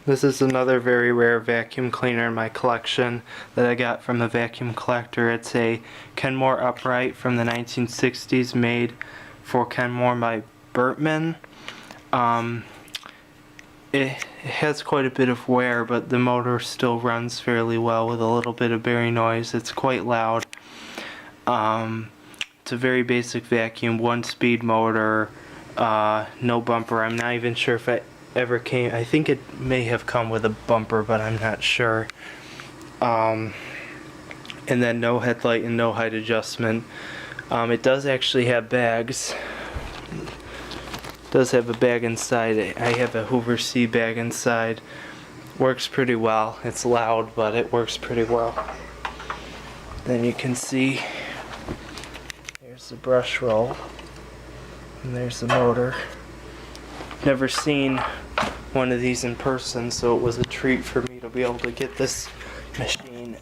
This is another very rare vacuum cleaner in my collection that I got from a vacuum collector. It's a Kenmore upright from the 1960s, made for Kenmore by Birtman. It has quite a bit of wear, but the motor still runs fairly well with a little bit of bearing noise. It's quite loud. It's a very basic vacuum, 1-speed motor, no bumper. I'm not even sure if it ever came. I think it may have come with a bumper, but I'm not sure. And then no headlight and no height adjustment. It does actually have bags. It does have a bag inside. I have a Hoover C bag inside. Works pretty well. It's loud, but it works pretty well. Then you can see there's the brush roll, and there's the motor. Never seen one of these in person, so it was a treat for me to be able to get this machine.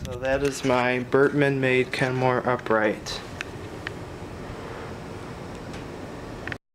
So that is my Birtman made Kenmore upright.